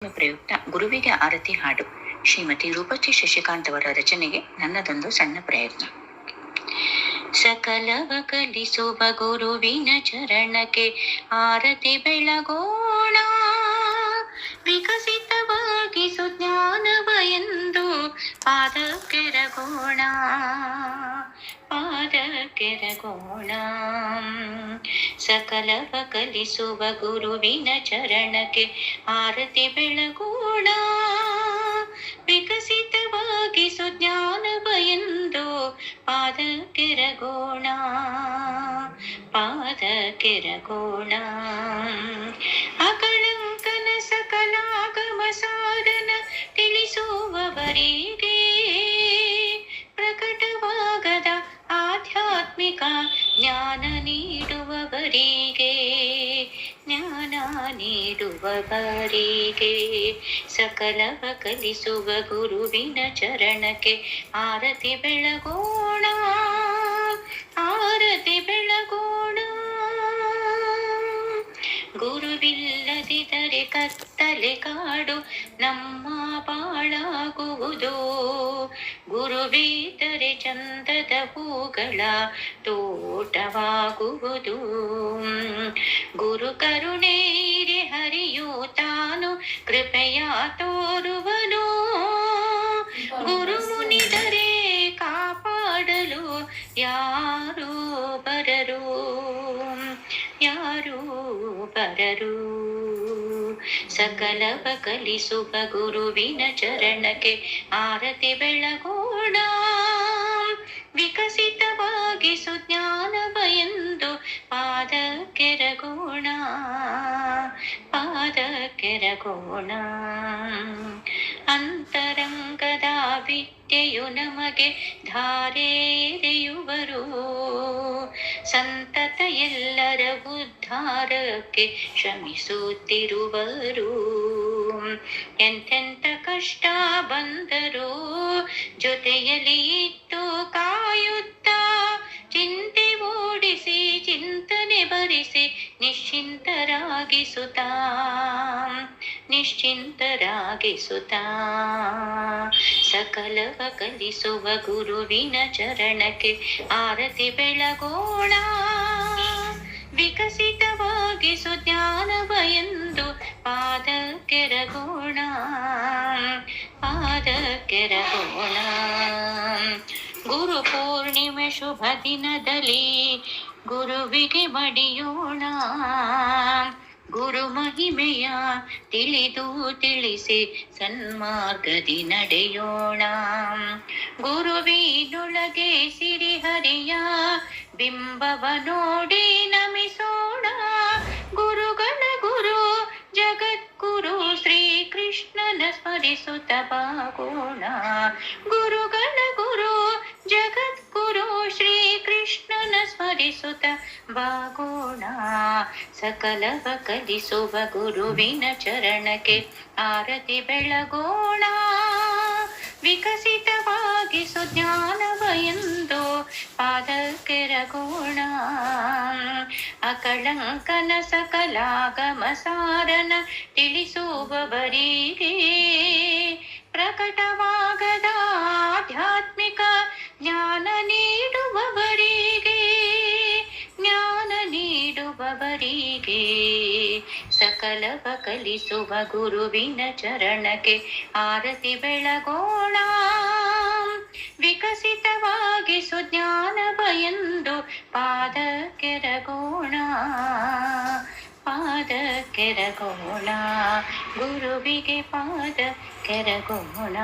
ಪ್ರಯುಕ್ತ ಗುರುವಿಗೆ ಆರತಿ ಹಾಡು ಶ್ರೀಮತಿ ರೂಪಶ್ರೀ ಶಶಿಕಾಂತ್ ಅವರ ರಚನೆಗೆ ನನ್ನದೊಂದು ಸಣ್ಣ ಪ್ರಯತ್ನ. ಸಕಲವ ಕಲಿಸುವ ಗುರುವಿನ ಚರಣಕ್ಕೆ ಆರತಿ ಬೆಳಗೋಣ, ವಿಕಸಿತವಾಗಿಸು ಜ್ಞಾನವ ಎಂದು ಪಾದಕ್ಕೆರಗೋಣ, ಪಾದಕ್ಕೆರಗೋಣ. ಸಕಲವ ಕಲಿಸುವ ಗುರುವಿನ ಚರಣಕ್ಕೆ ಆರತಿ ಬೆಳಗೋಣ, ವಿಕಸಿತವಾಗಿಸು ಜ್ಞಾನವ ಎಂದು ಪಾದಕ್ಕೆರಗೋಣ, ಪಾದಕ್ಕೆರಗೋಣ. ಅಕಳಂಕನ ಸಕಲಾಗಮ ಸಾರನ ತಿಳಿಸುವವರಿಗೆ, ಪ್ರಕಟವಾಗದ ಆಧ್ಯಾತ್ಮಿಕ ಜ್ಞಾನ ನೀಡುವವರಿಗೆ, ಜ್ಞಾನ ನೀಡುವವರಿಗೆ. ಸಕಲವ ಕಲಿಸುವ ಗುರುವಿನ ಚರಣಕ್ಕೆ ಆರತಿ ಬೆಳಗೋಣ, ಆರತಿ ಬೆಳಗೋಣ. ಗುರುವಿಲ್ಲದಿದ್ದರೆ ಕತ್ತಲೆ ಕಾಡು ನಮ್ಮ ಬಾಳಾಗುವುದು, ಗುರುವಿದ್ದರೆ ಚಂದದ ಹೂಗಳ ತೋಟವಾಗುವುದು. ಗುರು ಕರುಣೆಗೆ ಹರಿಯು ತಾನು ಕೃಪೆಯ ತೋರುವನು, ಗುರು ಮುನಿದರೆ ಕಾಪಾಡಲು ಯಾರೂ ಬರರು, ಯಾರೂ ಬರರು. ಸಕಲವ ಕಲಿಸುವ ಗುರುವಿನ ಚರಣಕ್ಕೆ ಆರತಿ ಬೆಳಗೋಣ, ವಿಕಸಿತವಾಗಿಸು ಜ್ಞಾನವ ಎಂದು ಪಾದಕ್ಕೆರಗೋಣ, ಪಾದಕ್ಕೆರಗೋಣ. ಅಂತರಂಗದ ವಿದ್ಯೆಯು ನಮಗೆ ಧಾರೆರೆಯುವರು, ಸಂತತ ಎಲ್ಲರ ಉದ್ಧಾರಕ್ಕೆ ಶ್ರಮಿಸುತ್ತಿರುವರು. ಎಂತೆಂಥ ಕಷ್ಟ ಬಂದರೂ ಜೊತೆಯಲ್ಲಿ ಇಟ್ಟು ಕಾಯುತ್ತಾ, ಚಿಂತೆ ಓಡಿಸಿ ಚಿಂತನೆ ಭರಿಸಿ ನಿಶ್ಚಿಂತರಾಗಿಸುತ್ತಾ, ನಿಶ್ಚಿಂತರಾಗಿಸುತ್ತಾ. ಸಕಲವ ಕಲಿಸುವ ಗುರುವಿನ ಚರಣಕ್ಕೆ ಆರತಿ ಬೆಳಗೋಣ, ವಿಕಸಿತವಾಗಿಸು ಜ್ಞಾನವ ಎಂದು ಪಾದಕ್ಕೆರಗೋಣ, ಪಾದಕ್ಕೆರಗೋಣ. ಗುರು ಪೂರ್ಣಿಮೆ ಶುಭ ದಿನದಲ್ಲಿ ಗುರುವಿಗೆ ಮಡಿಯೋಣ, ಗುರು ಮಹಿಮೆಯ ತಿಳಿದು ತಿಳಿಸಿ ಸನ್ಮಾರ್ಗದಿ ನಡೆಯೋಣ. ಗುರುವಿನೊಳಗೆ ಸಿರಿಹರಿಯ ಬಿಂಬವ ನೋಡಿ ನಮಿಸೋಣ, ಗುರುಗಳ ಗುರು ಜಗದ್ಗುರು ಶ್ರೀಕೃಷ್ಣನ ಸ್ಮರಿಸುತ್ತ ಬಾಗೋಣ, ಗುರುಗಳ ಗುರು ಜಗದ್ಗುರು ಶ್ರೀಕೃಷ್ಣನ ಸ್ಮರಿಸುತ್ತ ಬಾಗೋಣ. ಸಕಲವ ಕಲಿಸುವ ಗುರುವಿನ ಚರಣಕ್ಕೆ ಆರತಿ ಬೆಳಗೋಣ, ವಿಕಸಿತವಾಗಿಸು ಜ್ಞಾನವ ಎಂದು ಪಾದಕ್ಕೆರಗೋಣ. ಅಕಳಂಕನ ಸಕಲಾಗಮ ಸಾರನ ತಿಳಿಸುವವರಿಗೆ, ಪ್ರಕಟವಾಗದ ಆಧ್ಯಾತ್ಮಿಕ ಜ್ಞಾನ ನೀಡುವವರಿಗೆ, ಜ್ಞಾನ ನೀಡುವವರಿಗೆ. ಸಕಲವ ಕಲಿಸುವ ಗುರುವಿನ ಚರಣಕ್ಕೆ ಆರತಿ ಬೆಳಗೋಣ, ವಿಕಸಿತವಾಗಿಸು ಜ್ಞಾನವ ಎಂದು ಪಾದಕ್ಕೆರಗೋಣ, ಪಾದಕ್ಕೆರಗೋಣ. ಗುರುವಿಗೆ ಪಾದಕ್ಕೆರಗೋಣ.